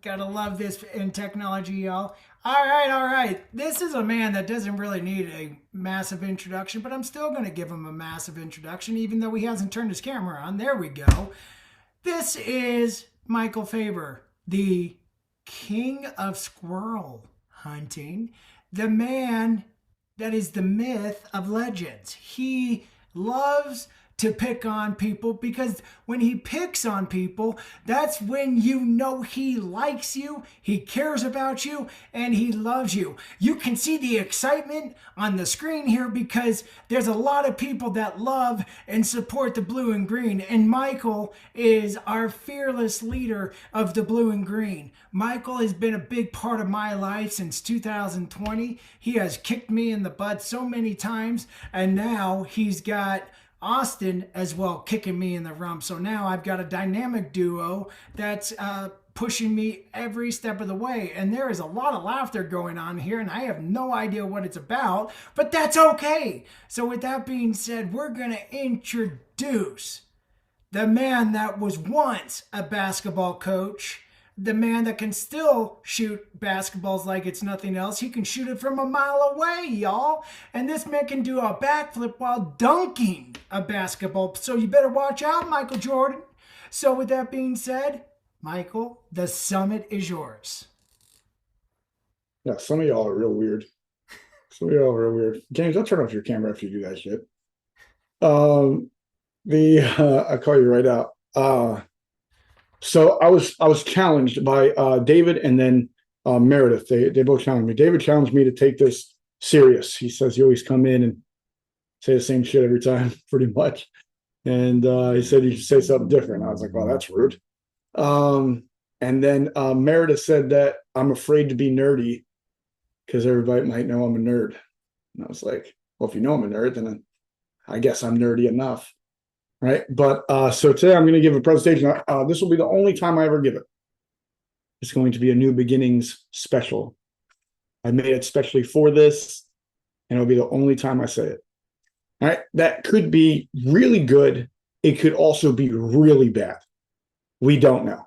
Gotta love this in technology, y'all. All right. This is a man that doesn't really need a massive introduction, but I'm still gonna give him a massive introduction, even though he hasn't turned his camera on. There we go. This is Michael Faber, the king of squirrel hunting, the man that is the myth of legends. He loves to pick on people because when he picks on people, that's when you know he likes you, he cares about you, and he loves you. You can see the excitement on the screen here because there's a lot of people that love and support the blue and green, and Michael is our fearless leader of the blue and green. Michael has been a big part of my life since 2020. He has kicked me in the butt so many times, and now he's got Austin as well kicking me in the rump. So now I've got a dynamic duo that's pushing me every step of the way. And there is a lot of laughter going on here, and I have no idea what it's about, but that's okay. So, with that being said, we're going to introduce the man that was once a basketball coach, the man that can still shoot basketballs like it's nothing else. He can shoot it from a mile away, y'all. And this man can do a backflip while dunking a basketball. So you better watch out, Michael Jordan. So with that being said, Michael, the summit is yours. Yeah, some of y'all are real weird. Some of y'all are real weird. James, I'll turn off your camera after you do that shit. Um, the I call you right out. So I was challenged by David and then Meredith. They both challenged me. David challenged me to take this serious. He says you always come in and say the same shit every time, pretty much. And he said you should say something different. I was like, well, that's rude. Um, and then Meredith said that I'm afraid to be nerdy because everybody might know I'm a nerd. And I was like, well, if you know I'm a nerd, then I guess I'm nerdy enough. Right. But so today I'm going to give a presentation. This will be the only time I ever give it. It's going to be a new beginnings special. I made it specially for this, and it'll be the only time I say it. All right. That could be really good. It could also be really bad. We don't know.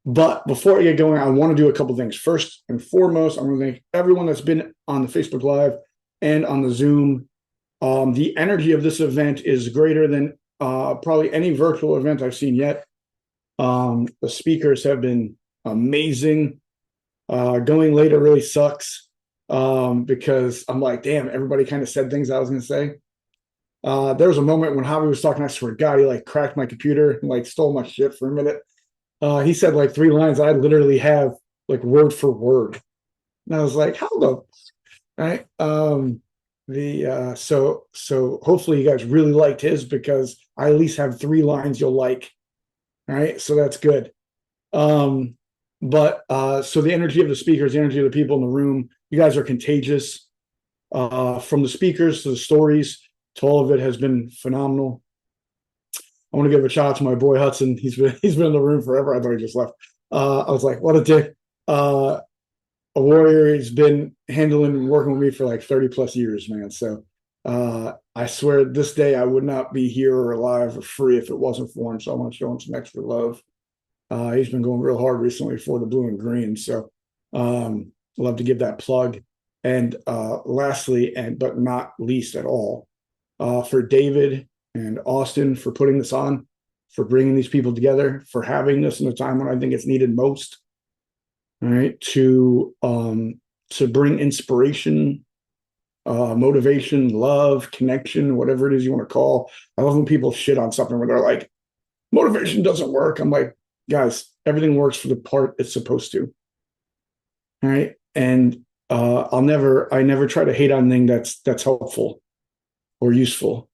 But before I get going, I want to do a couple things. First and foremost, I'm going to thank everyone that's been on the Facebook Live and on the Zoom. The energy of this event is greater than probably any virtual event I've seen yet. The speakers have been amazing. Going later really sucks because I'm like, damn, everybody kind of said things I was going to say. There was a moment when Javi was talking, I swear to God, he like cracked my computer and like stole my shit for a minute. He said like three lines I literally have like word for word. And I was like, how the right? So hopefully you guys really liked his because I at least have three lines you'll like. All right. So that's good. But so the energy of the speakers, the energy of the people in the room, you guys are contagious. From the speakers to the stories to all of it has been phenomenal. I want to give a shout out to my boy Hudson. He's been in the room forever. I thought he just left. I was like, what a dick. A warrior. He's been handling and working with me for like 30 plus years, man. So I swear this day I would not be here or alive or free if it wasn't for him. So I want to show him some extra love. He's been going real hard recently for the blue and green. So love to give that plug. And lastly, and but not least at all, for David and Austin for putting this on, for bringing these people together, for having this in a time when I think it's needed most. All right, to bring inspiration, motivation, love, connection, whatever it is you want to call. I love when people shit on something where they're like, motivation doesn't work. I'm like, guys, everything works for the part it's supposed to. All right, and I never try to hate on anything that's helpful or useful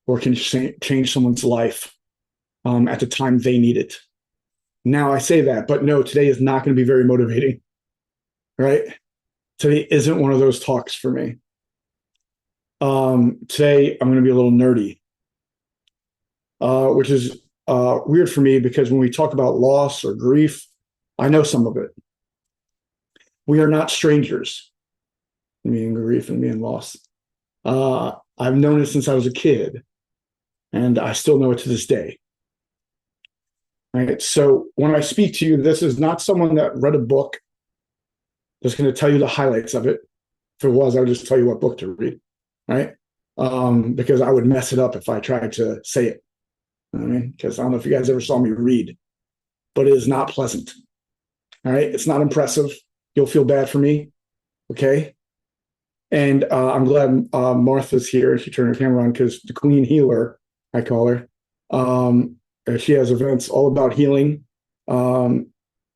or can change someone's life at the time they need it. Now I say that, but no, today is not going to be very motivating, right? Today isn't one of those talks for me. Today I'm going to be a little nerdy, which is weird for me because when we talk about loss or grief, I know some of it. We are not strangers, me and grief and me and loss. I've known it since I was a kid, and I still know it to this day. Right. So when I speak to you, this is not someone that read a book that's going to tell you the highlights of it. If it was, I would just tell you what book to read. Right. Because I would mess it up if I tried to say it. I mean, because I don't know if you guys ever saw me read, but it is not pleasant. All right. It's not impressive. You'll feel bad for me. Okay. And I'm glad Martha's here. She turned her camera on because the Queen Healer, I call her. She has events all about healing. Going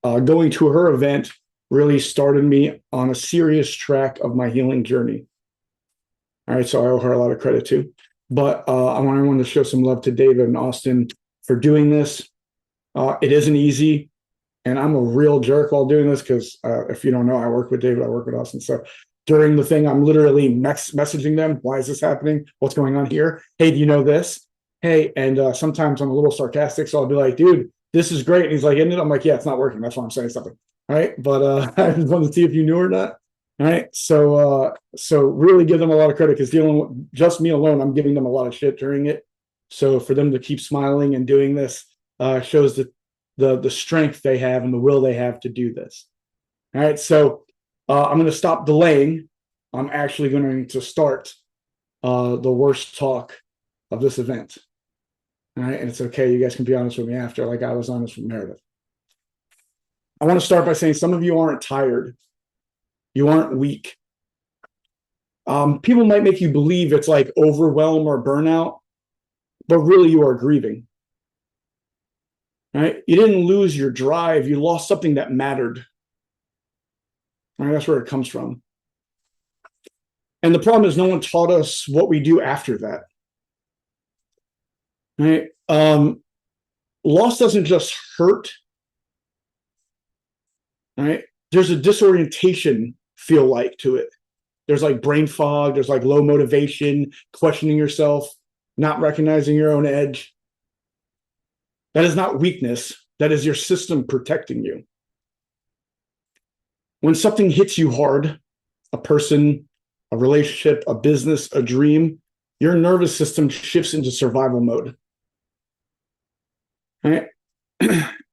to her event really started me on a serious track of my healing journey. All right, so I owe her a lot of credit too. But I wanted to show some love to David and Austin for doing this. It isn't easy, and I'm a real jerk while doing this because if you don't know, I work with David, I work with Austin. So during the thing, I'm literally messaging them. Why is this happening? What's going on here? Hey, do you know this? Hey, and sometimes I'm a little sarcastic, so I'll be like, dude, this is great. And he's like, isn't it? I'm like, yeah, it's not working. That's why I'm saying something. All right. But I just wanted to see if you knew or not. All right. So really give them a lot of credit because dealing with just me alone, I'm giving them a lot of shit during it. So for them to keep smiling and doing this shows the strength they have and the will they have to do this. All right. So I'm going to stop delaying. I'm actually going to start the worst talk of this event. All right. And it's okay. You guys can be honest with me after, like I was honest with Meredith. I want to start by saying some of you aren't tired. You aren't weak. People might make you believe it's like overwhelm or burnout, but really you are grieving. Right? You didn't lose your drive. You lost something that mattered. All right, that's where it comes from. And the problem is no one taught us what we do after that. Right? Loss doesn't just hurt. Right? There's a disorientation feel like to it. There's like brain fog. There's like low motivation, questioning yourself, not recognizing your own edge. That is not weakness. That is your system protecting you. When something hits you hard, a person, a relationship, a business, a dream, your nervous system shifts into survival mode. Right?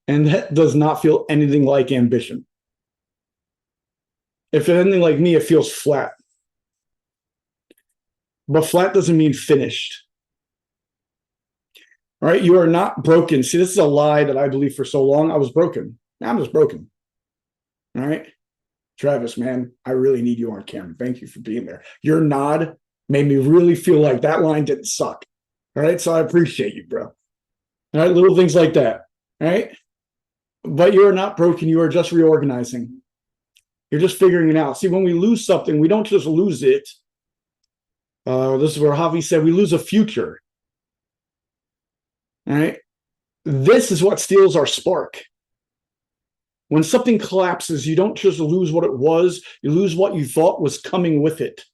And that does not feel anything like ambition. If it's anything like me, it feels flat. But flat doesn't mean finished. All right, you are not broken. See, this is a lie that I believed for so long. I was broken. Now I'm just broken. All right, Travis, man, I really need you on camera. Thank you for being there. Your nod made me really feel like that line didn't suck. All right, so I appreciate you, bro. All right, little things like that. All right, but you are not broken. You are just reorganizing. You're just figuring it out. See, when we lose something, we don't just lose it. This is where Javi said we lose a future. All right. This is what steals our spark. When something collapses, you don't just lose what it was, you lose what you thought was coming with it.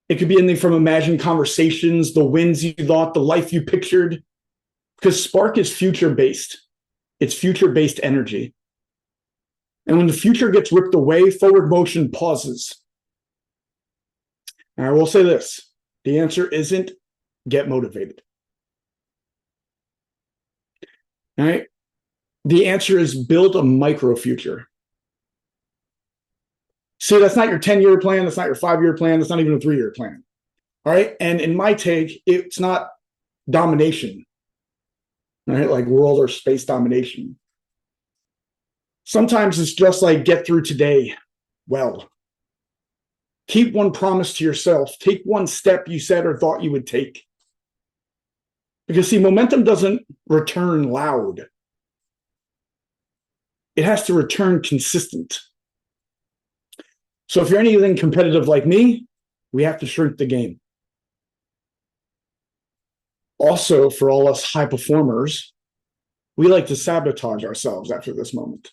It could be anything from imagined conversations, the wins you thought, the life you pictured, because spark is future-based. It's future-based energy. And when the future gets ripped away, forward motion pauses. And I will say this, the answer isn't get motivated. All right. The answer is build a micro future. See, that's not your 10-year plan. That's not your 5-year plan. That's not even a 3-year plan. All right. And in my take, it's not domination, right? Like world or space domination. Sometimes it's just like get through today well. Keep one promise to yourself. Take one step you said or thought you would take. Because see, momentum doesn't return loud. It has to return consistent. So if you're anything competitive like me, we have to shrink the game. Also, for all us high performers, we like to sabotage ourselves after this moment.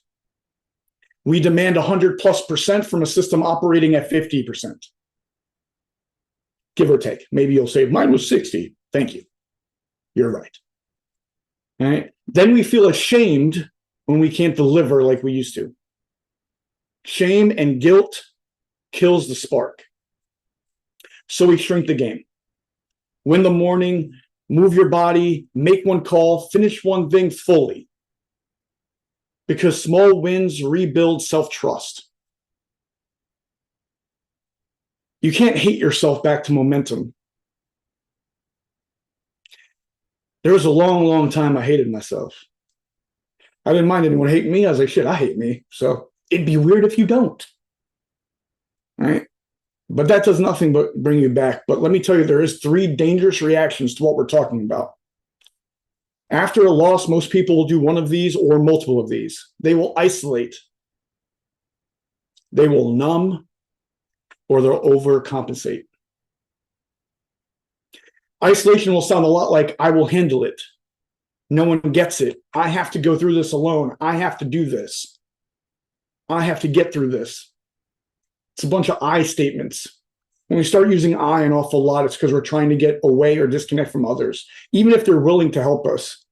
We demand 100+% from a system operating at 50%. Give or take. Maybe you'll say, mine was 60. Thank you. You're right. All right. Then we feel ashamed when we can't deliver like we used to. Shame and guilt kills the spark. So we shrink the game. Win the morning, move your body, make one call, finish one thing fully. Because small wins rebuild self-trust. You can't hate yourself back to momentum. There was a long, long time I hated myself. I didn't mind anyone hating me. I was like, shit, I hate me. So it'd be weird if you don't. Right? But that does nothing but bring you back. But let me tell you, there is 3 dangerous reactions to what we're talking about. After a loss, most people will do one of these or multiple of these. They will isolate. They will numb, or they'll overcompensate. Isolation will sound a lot like, I will handle it. No one gets it. I have to go through this alone. I have to do this. I have to get through this. It's a bunch of I statements. When we start using I an awful lot, it's because we're trying to get away or disconnect from others. Even if they're willing to help us,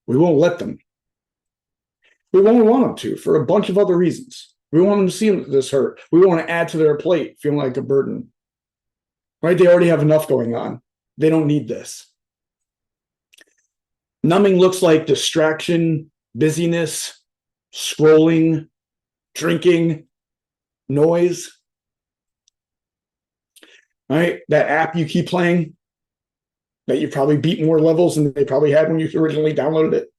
we won't let them. We won't want them to for a bunch of other reasons. We want them to see this hurt. We want to add to their plate, feeling like a burden. Right? They already have enough going on. They don't need this. Numbing looks like distraction, busyness, scrolling, drinking, noise. Right? That app you keep playing that you probably beat more levels than they probably had when you originally downloaded it.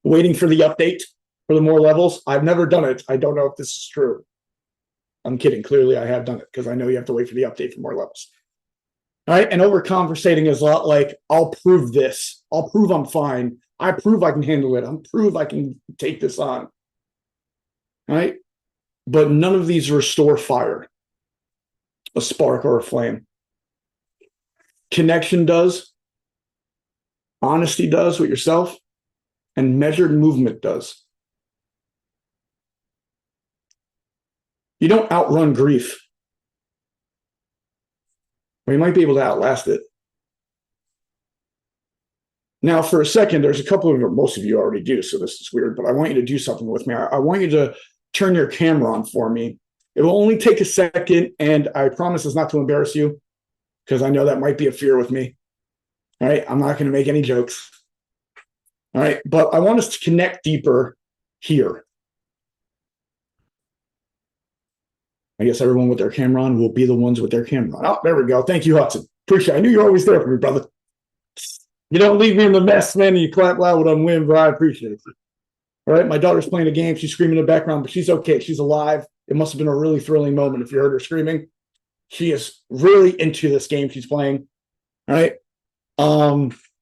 Waiting for the update for the more levels. I've never done it. I don't know if this is true. I'm kidding. Clearly, I have done it because I know you have to wait for the update for more levels. All right. And overcompensating is a lot like, I'll prove this. I'll prove I'm fine. I prove I can handle it. I'll prove I can take this on. All right. But none of these restore fire, a spark or a flame. Connection does. Honesty does with yourself. And measured movement does. You don't outrun grief. Or you might be able to outlast it. Now, for a second, there's a couple of, most of you already do, so this is weird, but I want you to do something with me. I want you to turn your camera on for me. It will only take a second, and I promise it's not to embarrass you, because I know that might be a fear with me. All right, I'm not going to make any jokes. All right, but I want us to connect deeper here. I guess everyone with their camera on will be the ones with their camera on. Oh, there we go. Thank you, Hudson. Appreciate it. I knew you're always there for me, brother. You don't leave me in the mess, man, and you clap loud when I'm winning, bro. I appreciate it. All right, my daughter's playing a game. She's screaming in the background, but she's okay. She's alive. It must have been a really thrilling moment if you heard her screaming. She is really into this game she's playing. All right.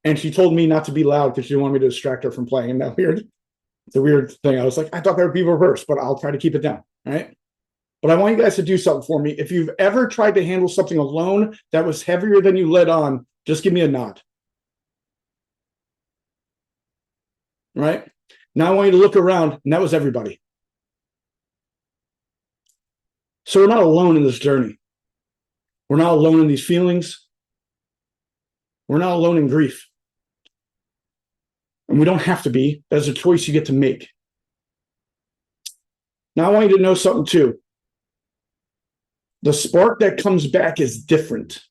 And she told me not to be loud because she didn't want me to distract her from playing. Isn't that weird? It's a weird thing. I was like, I thought that would be reversed, but I'll try to keep it down. All right. But I want you guys to do something for me. If you've ever tried to handle something alone that was heavier than you let on, just give me a nod. All right. Now I want you to look around, and that was everybody. So we're not alone in this journey. We're not alone in these feelings. We're not alone in grief. And we don't have to be. That's a choice you get to make. Now I want you to know something too. The spark that comes back is different.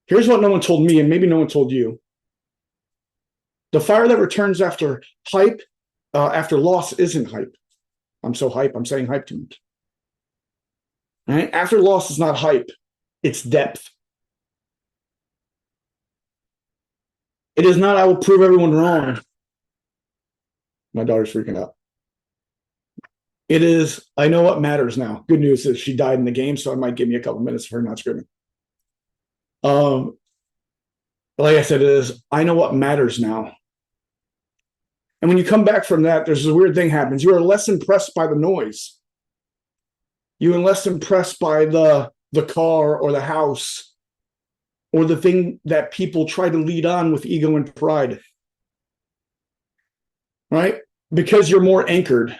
Here's what no one told me, and maybe no one told you. The fire that returns after hype, after loss isn't hype. I'm so hype, I'm saying hype too much. All right? After loss is not hype, it's depth. It is not, I will prove everyone wrong. My daughter's freaking out. It is, I know what matters now. Good news is she died in the game, so it might give me a couple minutes of her not screaming. Like I said, it is, I know what matters now. And when you come back from that, there's a weird thing happens. You are less impressed by the noise. You are less impressed by the car or the house or the thing that people try to lead on with ego and pride. Right? Because you're more anchored.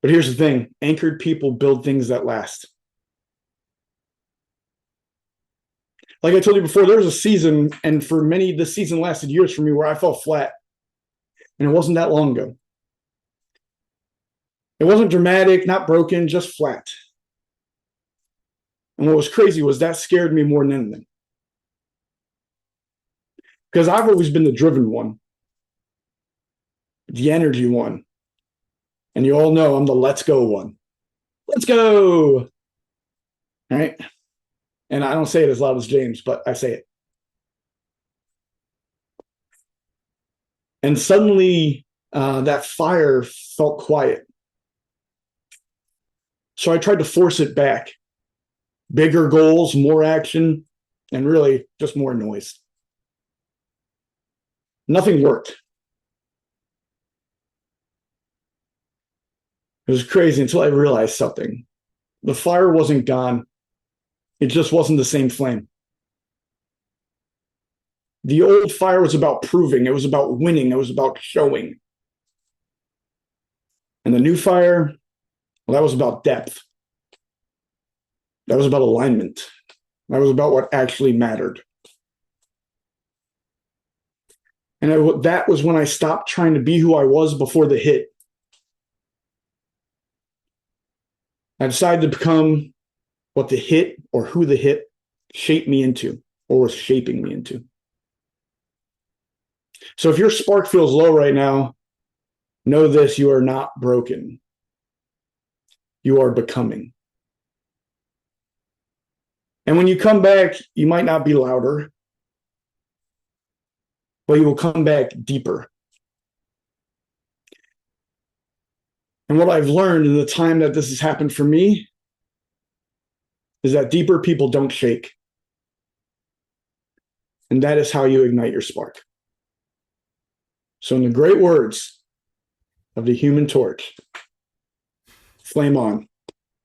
But here's the thing. Anchored people build things that last. Like I told you before, there was a season, and for many, the season lasted years for me, where I felt flat. And it wasn't that long ago. It wasn't dramatic, not broken, just flat. And what was crazy was that scared me more than anything. Because I've always been the driven one, the energy one. And you all know I'm the let's go one. Let's go. Right? And I don't say it as loud as James, but I say it. And suddenly that fire felt quiet. So I tried to force it back. Bigger goals, more action, and really just more noise. Nothing worked. It was crazy until I realized something. The fire wasn't gone. It just wasn't the same flame. The old fire was about proving. It was about winning. It was about showing. And the new fire, well, that was about depth. That was about alignment. That was about what actually mattered. And that was when I stopped trying to be who I was before the hit. I decided to become what the hit or who the hit shaped me into or was shaping me into. So if your spark feels low right now, know this: you are not broken. You are becoming. And when you come back, you might not be louder, but you will come back deeper. And what I've learned in the time that this has happened for me is that deeper people don't shake. And that is how you ignite your spark. So in the great words of the Human Torch, flame on.